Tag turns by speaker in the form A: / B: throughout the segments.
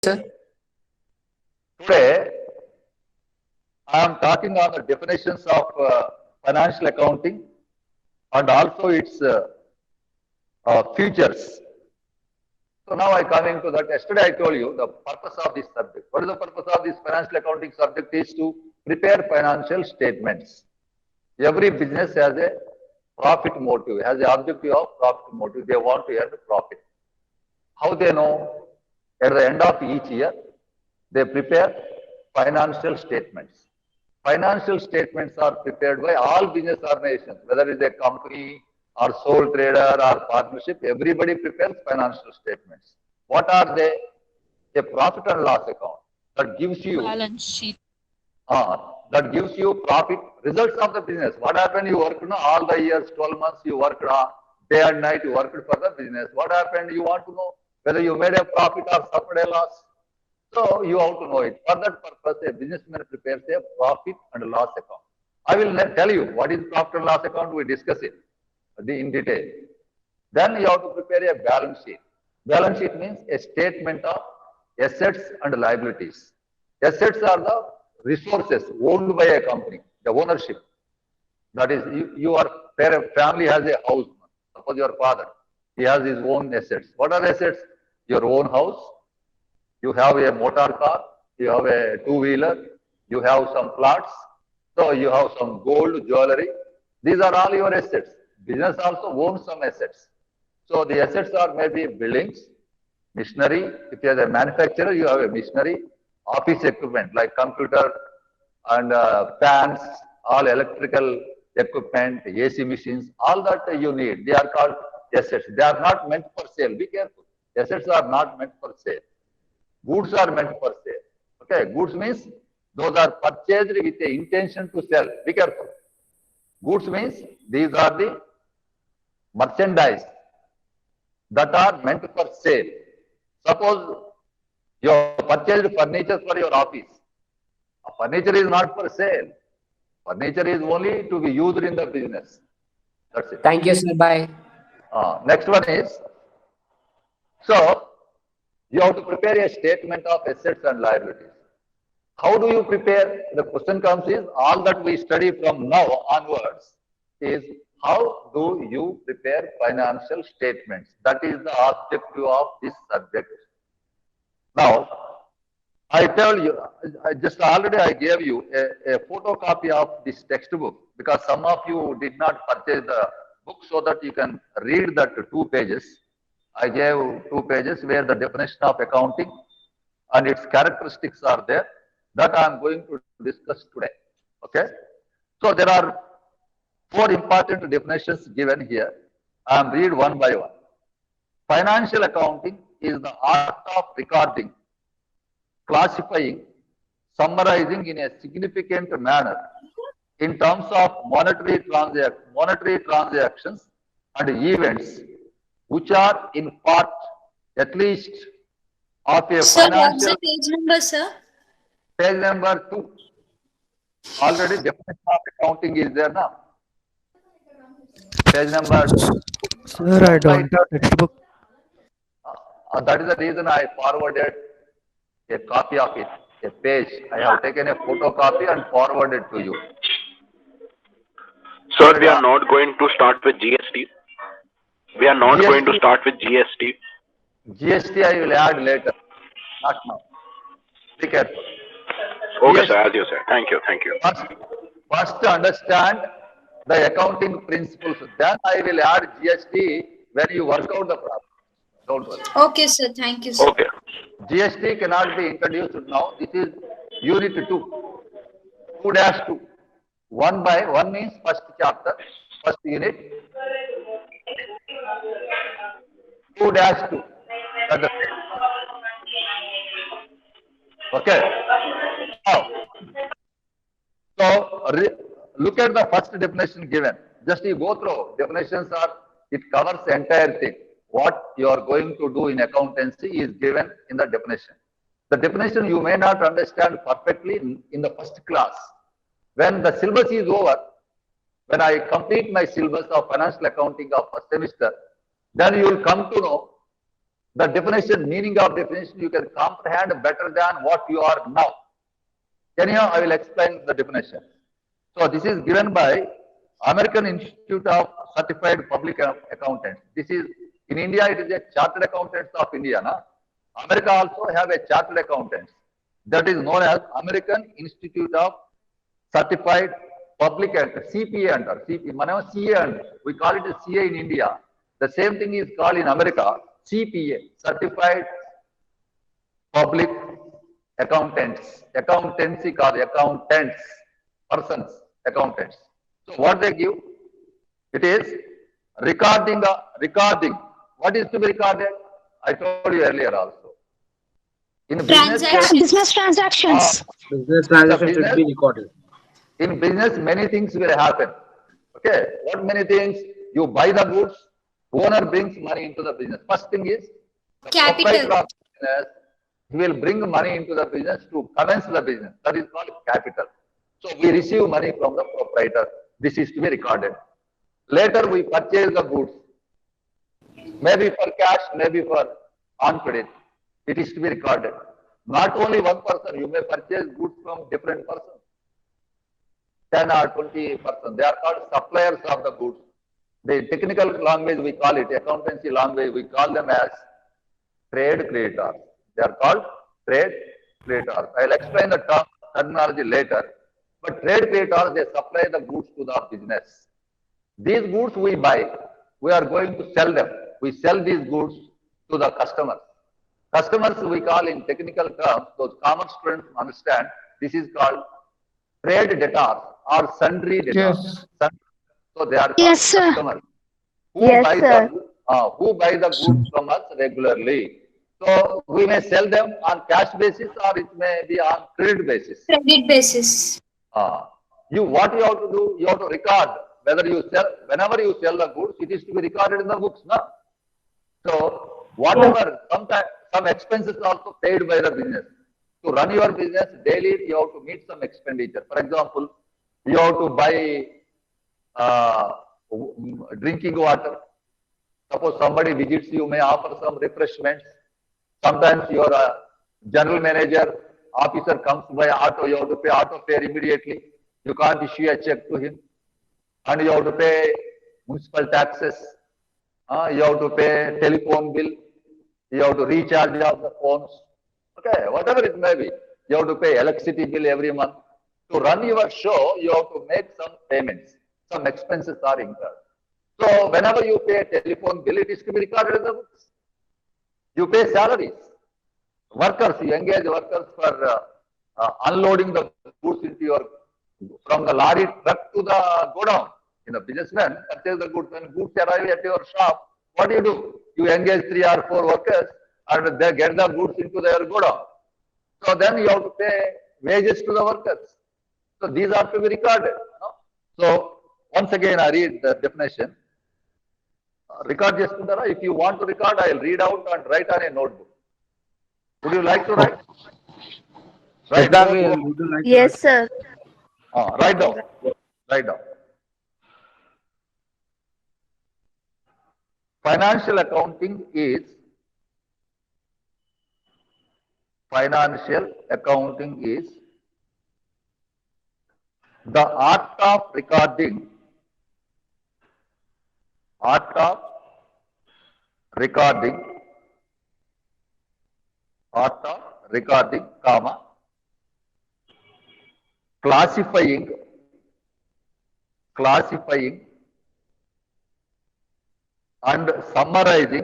A: sir.
B: Today, I am talking on the definitions of financial accounting and also its features. So now I come into that. Yesterday I told you the purpose of this subject. What is the purpose of this financial accounting subject is to prepare financial statements. Every business has a profit motive, has the objective of profit motive. They want to earn profit. How they know? At the end of each year, they prepare financial statements. Financial statements are prepared by all business organizations, whether it is a company or sole trader or partnership, everybody prepares financial statements. What are they? A profit and loss account that gives you
C: balance sheet.
B: Profit results of the business. What happened? You worked all the years, 12 months, you worked day and night, you worked for the business. What happened? You want to know whether you made a profit or suffered a loss. So you have to know it. For that purpose, a businessman prepares a profit and loss account. I will tell you what is profit and loss account. We discuss it in detail. Then you have to prepare a balance sheet. Balance sheet means a statement of assets and liabilities. Assets are the resources owned by a company, the ownership. That is, your family has a house. Suppose your father, he has his own assets. What are assets? Your own house. You have a motor car. You have a two-wheeler. You have some plots. So you have some gold, jewelry. These are all your assets. Business also owns some assets. So the assets are maybe buildings, machinery. If you are a manufacturer, you have a machinery, office equipment like computer and fans, all electrical equipment, AC machines, all that you need. They are called assets. They are not meant for sale. Be careful. Assets are not meant for sale. Goods are meant for sale. Okay, goods means those are purchased with the intention to sell. Be careful. Goods means these are the merchandise that are meant for sale. Suppose you have purchased furniture for your office. Furniture is not for sale. Furniture is only to be used in the business. That's it.
A: Thank you, sir. Bye.
B: Next one is, so you have to prepare a statement of assets and liabilities. How do you prepare? The question comes is, all that we study from now onwards is, how do you prepare financial statements? That is the objective of this subject. Now, I tell you, I gave you a photocopy of this textbook because some of you did not purchase the book so that you can read that 2 pages. I gave 2 pages where the definition of accounting and its characteristics are there that I am going to discuss today. Okay. So there are 4 important definitions given here. I am read one by one. Financial accounting is the art of recording, classifying, summarizing in a significant manner in terms of monetary transactions and events which are in part at least of a
C: Sir, what's
B: financial.
C: the page number, sir?
B: Page number 2. Already definition of accounting is there now. Page number 2.
D: Sir, I don't have textbook.
B: That is the reason I forwarded a copy of it, a page. I have taken a photocopy and forwarded to you.
E: Sir, we are not going to start with GST. We are not going to start with GST.
B: GST I will add later, not now. Be careful.
E: Okay, sir, as you said. Thank you.
B: First understand the accounting principles. Then I will add GST when you work out the problem. Don't worry.
C: Okay, sir. Thank you, sir.
E: Okay.
B: GST cannot be introduced now. This is unit 2. 2-2. 1 by 1 means first chapter, first unit. 2-2. Okay. Now, so look at the first definition given. Just you go through. Definitions are, it covers the entire thing. What you are going to do in accountancy is given in the definition. The definition you may not understand perfectly in the first class. When the syllabus is over, when I complete my syllabus of financial accounting of first semester, then you will come to know The definition, meaning of definition, you can comprehend better than what you are now. Anyhow, I will explain the definition. So this is given by American Institute of Certified Public Accountants. This is in India. It is a Chartered Accountants of India. Na? America also have a Chartered Accountants. That is known as American Institute of Certified Public CPA under CPA. Manam CA under. We call it a CA in India. The same thing is called in America CPA, Certified Public Accountants. Accountancy called accountants, persons, accountants. So what they give? It is recording. What is to be recorded? I told you earlier also. In business,
C: Transaction.
A: Business transactions.
F: Business transaction should
B: business-
F: be recorded.
B: in business, many things will happen. Okay, what many things? You buy the goods, owner brings money into the business. First thing is, the
C: Capital.
B: proprietor of business, he will bring money into the business to commence the business. That is called capital. So we receive money from the proprietor. This is to be recorded. Later we purchase the goods, maybe for cash, maybe for on credit. It is to be recorded. Not only one person, you may purchase goods from different persons. 10 or 20 persons. They are called suppliers of the goods. The technical language we call it, accountancy language, we call them as trade creditors. They are called trade creditors. I will explain the terminology later. But trade creditors, they supply the goods to the business. These goods we buy, we are going to sell them. We sell these goods to the customers. Customers we call in technical terms, those common students understand, this is called trade debtors or sundry debtors. So they are called
A: Yes, sir.
B: customers who
A: Yes,
B: buy
A: sir.
B: who buy the goods from us regularly. So we may sell them on cash basis or it may be on credit basis.
C: Credit basis.
B: What you have to do, you have to record whether you sell, whenever you sell the goods, it is to be recorded in the books, no? So whatever, sometimes some expenses are also paid by the business. To run your business daily, you have to meet some expenditure. For example, you have to buy drinking water. Suppose somebody visits you, may offer some refreshments. Sometimes your general manager, officer comes by auto, you have to pay auto fare immediately. You can't issue a check to him. And you have to pay municipal taxes. You have to pay telephone bill. You have to recharge of the phones. Okay, whatever it may be. You have to pay electricity bill every month. To run your show, you have to make some payments. Some expenses are incurred. So whenever you pay a telephone bill, it is to be recorded in the books. You pay salaries. Workers, you engage workers for unloading the goods into your, from the lorry truck to the godown. You know, businessmen purchase the goods. When goods arrive at your shop, what do? You engage 3 or 4 workers and they get the goods into their godown. So then you have to pay wages to the workers. So these are to be recorded. No? So once again, I read the definition. Record Jasundara. If you want to record, I will read out and write on a notebook. Would you like to write? Write down.
F: Would you like to
A: Yes, sir.
B: Write down. Write down. Financial accounting is the art of recording, comma, classifying and summarizing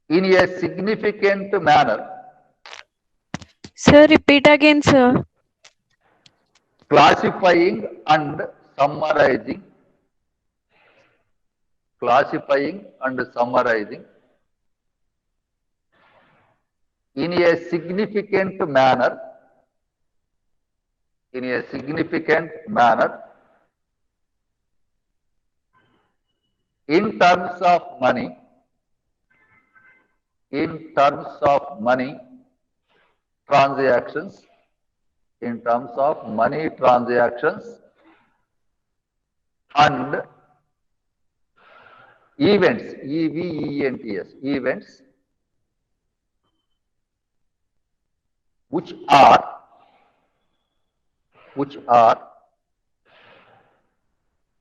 B: in a significant manner.
G: Sir, repeat again, sir.
B: Classifying and summarizing in a significant manner in terms of money transactions and events, events, events which are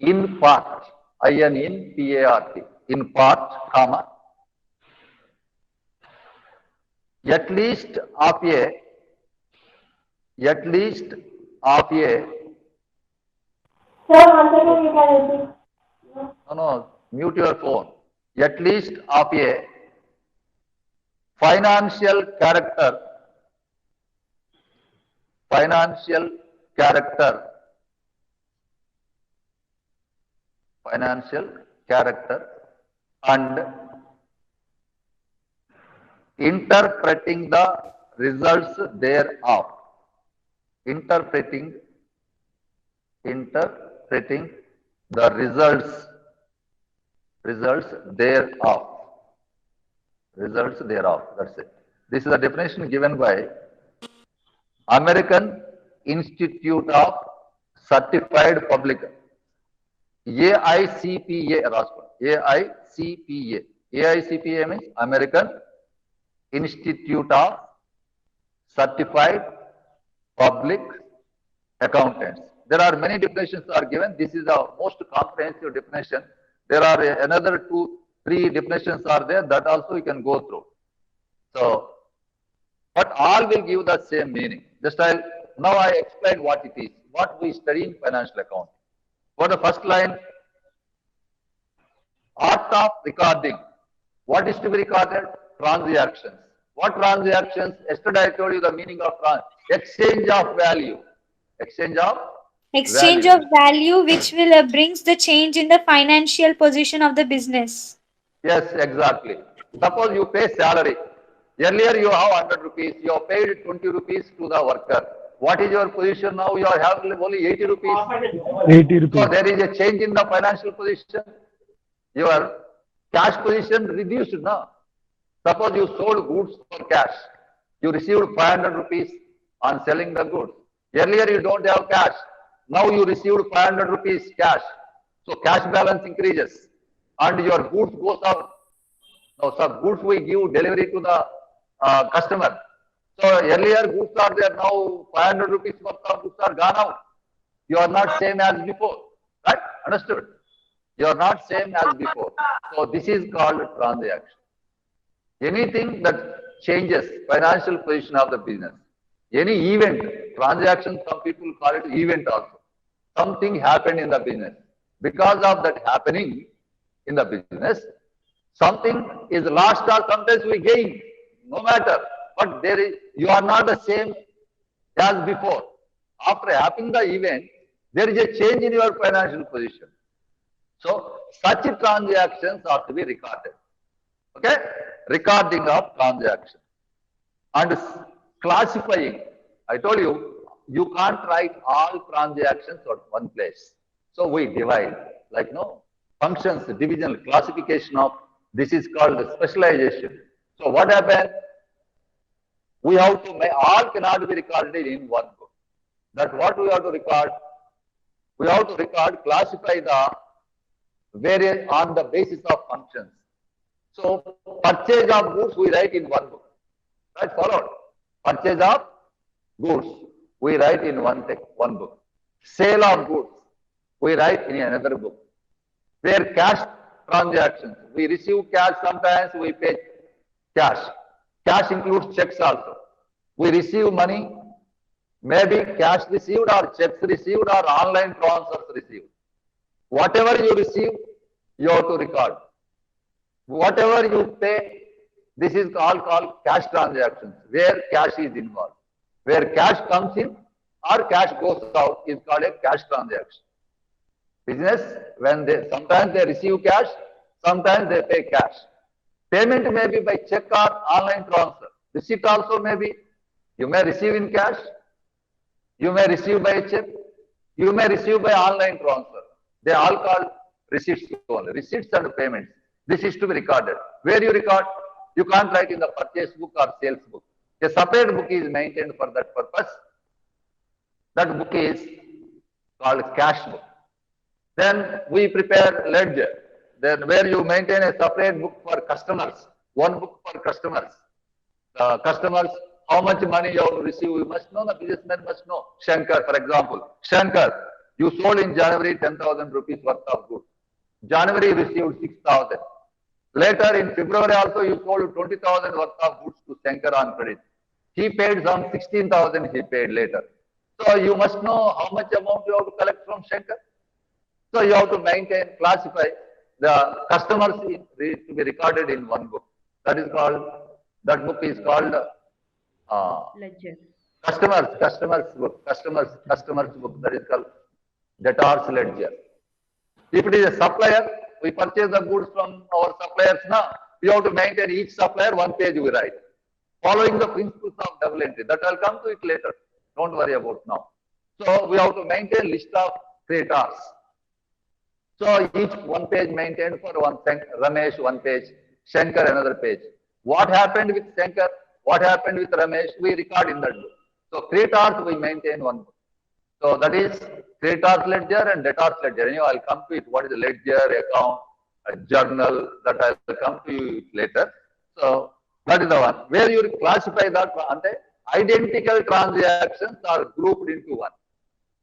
B: in part, in part, in part, comma, at least of a, no, mute your phone, at least of a financial character, financial character and interpreting the results thereof. Interpreting the results thereof. That's it. This is a definition given by American Institute of Certified Public, AICPA, AICPA means American Institute of Certified Public Accountants. There are many definitions are given. This is the most comprehensive definition. There are another 2-3 definitions are there that also you can go through. So, but all will give the same meaning. Just now I explained what it is, what we study in financial accounting. For the first line, art of recording. What is to be recorded? Transactions. What transactions? Yesterday I told you the meaning of exchange of value. Exchange
C: of value which will brings the change in the financial position of the business.
B: Yes, exactly. Suppose you pay salary. Earlier you have 100 rupees, you have paid 20 rupees to the worker. What is your position now? You are having only 80 rupees.
A: 80 rupees.
B: So there is a change in the financial position. Your cash position reduced now. Suppose you sold goods for cash. You received 500 rupees on selling the goods. Earlier you don't have cash. Now you received 500 rupees cash. So cash balance increases and your goods goes up. Now some goods we give delivery to the customer. So earlier goods are there, now 500 rupees worth of goods are gone out. You are not same as before. Right? Understood? You are not same as before. So this is called transaction. Anything that changes financial position of the business. Any event, transaction, some people call it event also. Something happened in the business. Because of that happening in the business, something is lost or sometimes we gain. No matter. But there is, you are not the same as before. After happening the event, there is a change in your financial position. So such transactions are to be recorded. Okay? Recording of transaction. And classifying. I told you, you can't write all transactions at one place. So we divide, like functions, division, classification of, this is called specialization. So what happened? We have to make, all cannot be recorded in one book. That what we have to record? We have to record, classify the various on the basis of functions. So purchase of goods we write in one book. Right? Followed. Purchase of goods we write in one book. Sale of goods we write in another book. Where cash transactions, we receive cash, sometimes we pay cash. Cash includes checks also. We receive money, maybe cash received or checks received or online transfers received. Whatever you receive, you have to record. Whatever you pay, this is all called cash transactions, where cash is involved. Where cash comes in or cash goes out is called a cash transaction. Business, when sometimes they receive cash, sometimes they pay cash. Payment may be by check or online transfer. Receipt also may be, you may receive in cash, you may receive by check, you may receive by online transfer. They all called receipts only. Receipts and payments. This is to be recorded. Where you record? You can't write in the purchase book or sales book. A separate book is maintained for that purpose. That book is called cash book. Then we prepare ledger. Then where you maintain a separate book for customers, one book for customers. Customers, how much money you have received, you must know, the businessman must know. Shankar, for example. Shankar, you sold in January 10,000 rupees worth of goods. January you received 6,000. Later in February also you sold 20,000 worth of goods to Shankar on credit. He paid some 16,000 he paid later. So you must know how much amount you have to collect from Shankar. So you have to maintain, classify the customers to be recorded in one book. That is called, that book is called
A: Ledger.
B: customers book, book. That is called debtors ledger. If it is a supplier, we purchase the goods from our suppliers now. We have to maintain each supplier one page we write. Following the principles of double entry. That I'll come to it later. Don't worry about now. So we have to maintain list of creditors. So each one page maintained for one Ramesh one page, Shankar another page. What happened with Shankar? What happened with Ramesh? We record in that book. So creditors we maintain one book. So that is creditors ledger and debtors ledger. Anyway, I'll come to it. What is a ledger, account, a journal? That I'll come to you later. So that is the one. Where you classify that identical transactions are grouped into one.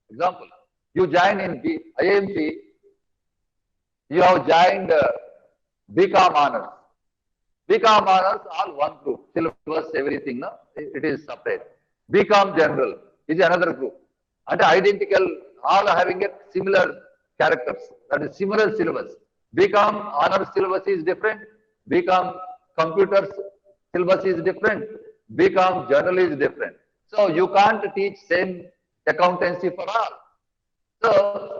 B: Example, you join in IMC, you have joined BCom honors. BCom honors all one group, syllabus, everything, no? It is separate. BCom general is another group. And identical, all having a similar characters, that is similar syllabus. BCom honors syllabus is different, BCom computers syllabus is different, BCom journal is different. So you can't teach same accountancy for all. So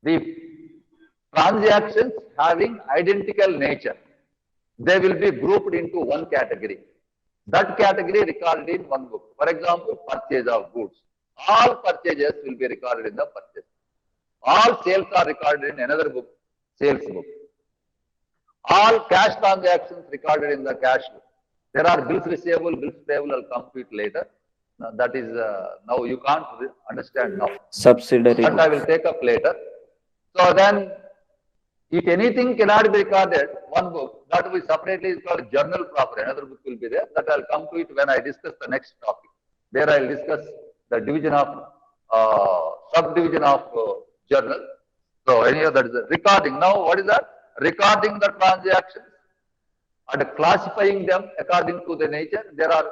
B: the transactions having identical nature, they will be grouped into one category. That category recorded in one book. For example, purchase of goods. All purchases will be recorded in the purchase. All sales are recorded in another book, sales book. All cash transactions recorded in the cash book. There are bills receivable, bills payable. I'll come to it later. Now, that is now you can't understand now.
H: Subsidiary.
B: That I will take up later. So then, if anything cannot be recorded, one book, that will be separately is called journal proper. Another book will be there. That I'll come to it when I discuss the next topic. There I'll discuss the division of, subdivision of journal. So anyhow, that is the recording. Now, what is that? Recording the transactions and classifying them according to the nature. There are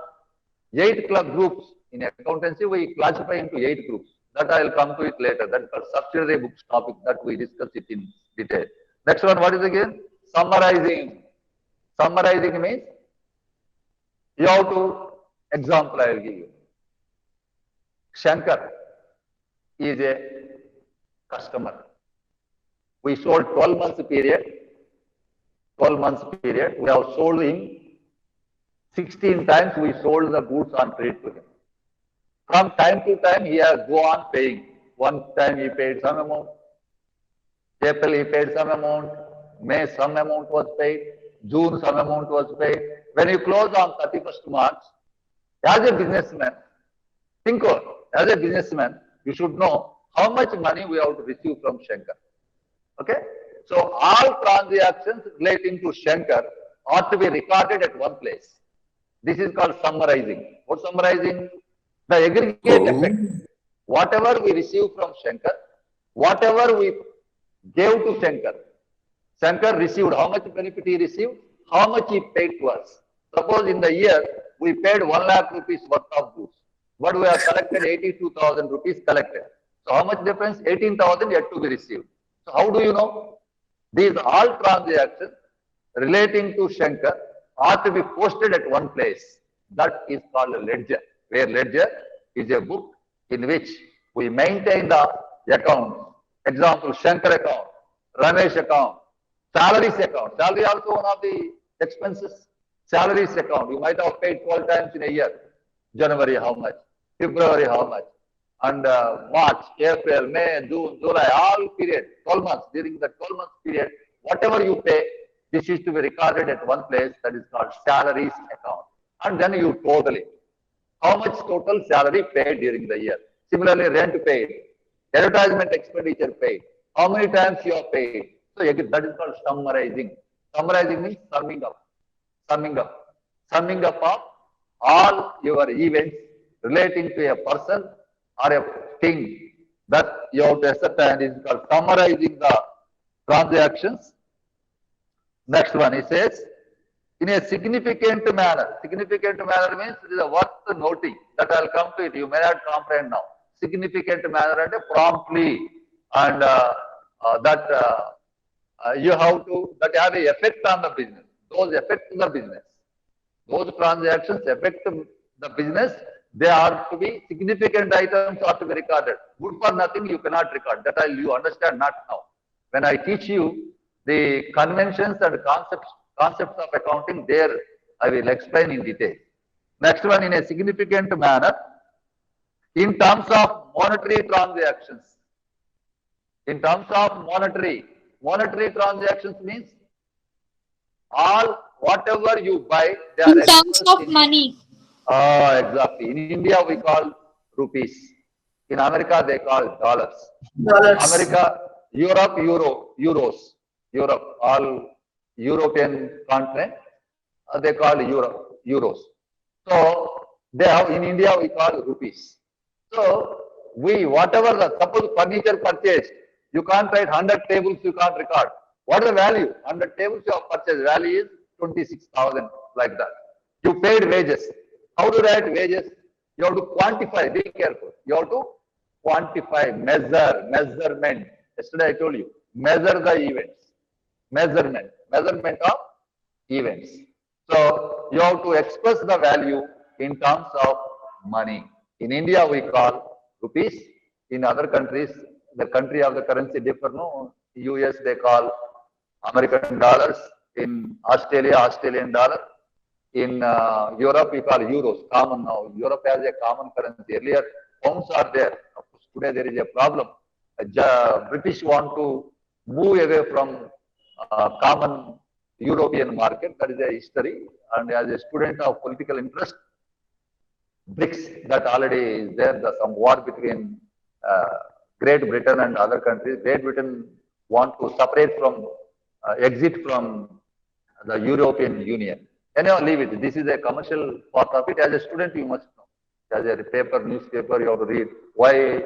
B: 8 groups in accountancy. We classify into 8 groups. That I will come to it later. That is a subsidiary books topic that we discuss it in detail. Next one, what is again? Summarizing. Summarizing means you have to, example I will give you. Shankar is a customer. We sold 12 months period. 12 months period. We have sold him 16 times. We sold the goods on credit to him. From time to time, he has go on paying. One time he paid some amount. April he paid some amount. May some amount was paid. June some amount was paid. When you close on 31st March, as a businessman, think of, as a businessman, you should know how much money we have to receive from Shankar. Okay? So all transactions relating to Shankar ought to be recorded at one place. This is called summarizing. What summarizing? The aggregate effect. Whatever we receive from Shankar, whatever we gave to Shankar, Shankar received, how much benefit he received, how much he paid to us. Suppose in the year, we paid 1 lakh rupees worth of goods, but we have collected 82,000 rupees collected. So how much difference? 18,000 yet to be received. So how do you know? These all transactions relating to Shankar are to be posted at one place. That is called a ledger, where ledger is a book in which we maintain the accounts. Example, Shankar account, Ramesh account, salaries account. Salary also one of the expenses. Salaries account. You might have paid 12 times in a year. January how much? February how much? And March, April, May, June, July, all period, 12 months. During the 12 months period, whatever you pay, this is to be recorded at one place. That is called salaries account. And then you total it. How much total salary paid during the year? Similarly, rent paid. advertisement expenditure paid, how many times you are paid. So again, that is called summarizing. Summarizing means summing up, summing up, summing up of all your events relating to a person or a thing that you have to ascertain is called summarizing the transactions. Next one, he says, in a significant manner. Significant manner means it is a worth noting. That I'll come to it. You may not comprehend now. Significant manner and promptly, and you have to that have an effect on the business. Those affect the business. Those transactions affect the business. They are to be significant items are to be recorded. Good for nothing you cannot record. That you understand not now. When I teach you the conventions and concepts of accounting, there I will explain in detail. Next one, in a significant manner, in terms of monetary transactions. In terms of monetary transactions means all whatever you buy, they are
C: In terms of money.
B: Exactly. In India we call rupees. In America they call dollars. America, Europe, euros. Europe, all European continent, they call euros. So they have in India we call rupees. So whatever suppose furniture purchased, you can't write 100 tables, you can't record. What is the value? 100 tables you have purchased, value is 26,000, like that. You paid wages. How to write wages? You have to quantify, be careful. You have to quantify, measurement. Yesterday I told you, measure the events. Measurement of events. So you have to express the value in terms of money. In India we call rupees. In other countries, the country of the currency differ. No, US they call American dollars. In Australia, Australian dollar. In Europe we call euros. Common now. Europe has a common currency. Earlier pounds are there. Of course, today there is a problem. British want to move away from common European market. That is a history. And as a student of political interest, BRICS, that already is there. There's some war between Great Britain and other countries. Great Britain want to separate from, exit from the European Union. Anyhow, leave it. This is a commercial part of it. As a student, you must know. As a newspaper, you have to read why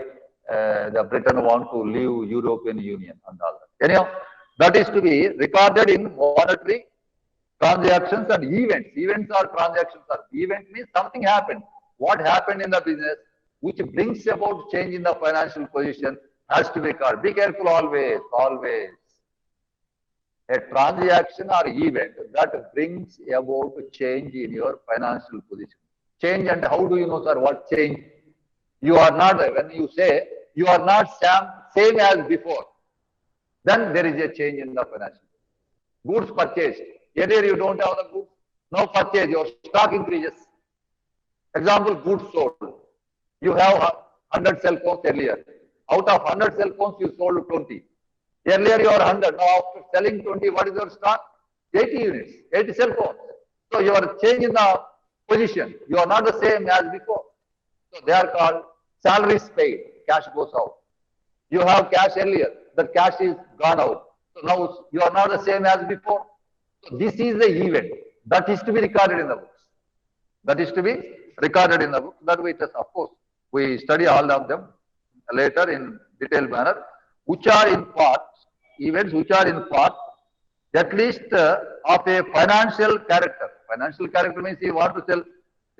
B: the Britain want to leave European Union and all that. Anyhow, that is to be recorded in monetary transactions and events. Events or transactions are event means something happened. What happened in the business which brings about change in the financial position has to be recorded. Be careful always. A transaction or event that brings about change in your financial position. Change, and how do you know, sir, what change? You are not, when you say you are not same as before, then there is a change in the financial. Goods purchased. Earlier you don't have the goods. Now purchase, your stock increases. Example, goods sold. You have 100 cell phones earlier. Out of 100 cell phones, you sold 20. Earlier you are 100. Now after selling 20, what is your stock? 80 units, 80 cell phones. So you are changing the position. You are not the same as before. So they are called salaries paid. Cash goes out. You have cash earlier. The cash is gone out. So now you are not the same as before. So this is the event that is to be recorded in the books. That is to be recorded in the book. That way, of course, we study all of them later in detailed manner, which are in part, events which are in part, at least of a financial character. Financial character means you want to tell,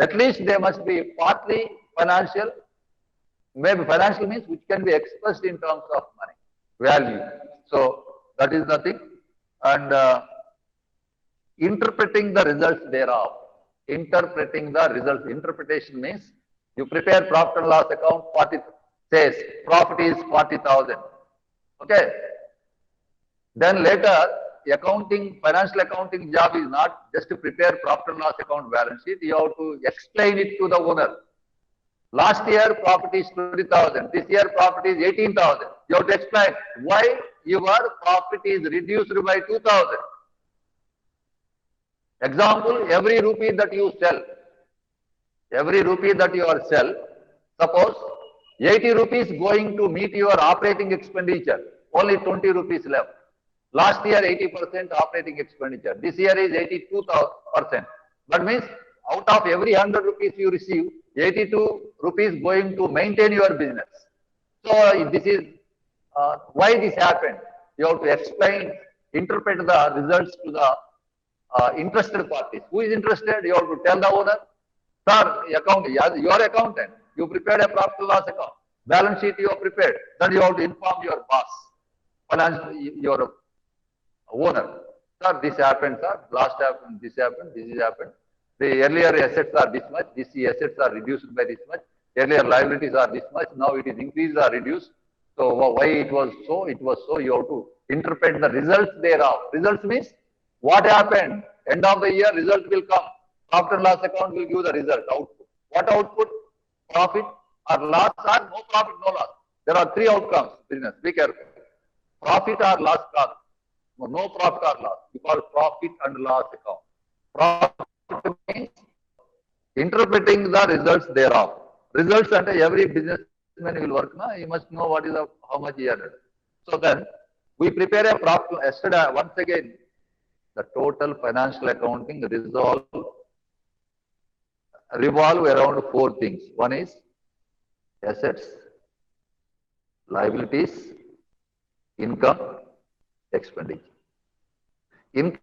B: at least they must be partly financial. Maybe financial means which can be expressed in terms of money, value. So that is the thing. And interpreting the results thereof. Interpreting the results. Interpretation means you prepare profit and loss account, says profit is 40,000. Okay. Then later, financial accounting job is not just to prepare profit and loss account balance sheet. You have to explain it to the owner. Last year profit is 20,000. This year profit is 18,000. You have to explain why your profit is reduced by 2,000. Example, every rupee that you sell, suppose 80 rupees going to meet your operating expenditure. Only 20 rupees left. Last year 80% operating expenditure. This year is 82%. But means out of every 100 rupees you receive, 82 rupees going to maintain your business. So this is why this happened. You have to explain, interpret the results to the interested parties. Who is interested? You have to tell the owner, sir, your accountant, you prepared a profit and loss account. Balance sheet you have prepared. Then you have to inform your boss, your owner. Sir, this happened, sir. Last happened, this is happened. The earlier assets are this much, these assets are reduced by this much. Earlier liabilities are this much, now it is increased or reduced. So why it was so? It was so. You have to interpret the results thereof. Results means what happened? End of the year, result will come. Profit and loss account will give the result, output. What output? Profit or loss or no profit, no loss. There are three outcomes, business. Be careful. Profit or loss account. No profit or loss. We call profit and loss account. Profit means interpreting the results thereof. Results under every businessman will work. Na? You must know what is how much he earned. So then we prepare a profit. Yesterday, once again, the total financial accounting revolve around four things. One is assets, liabilities, income, expenditure. Income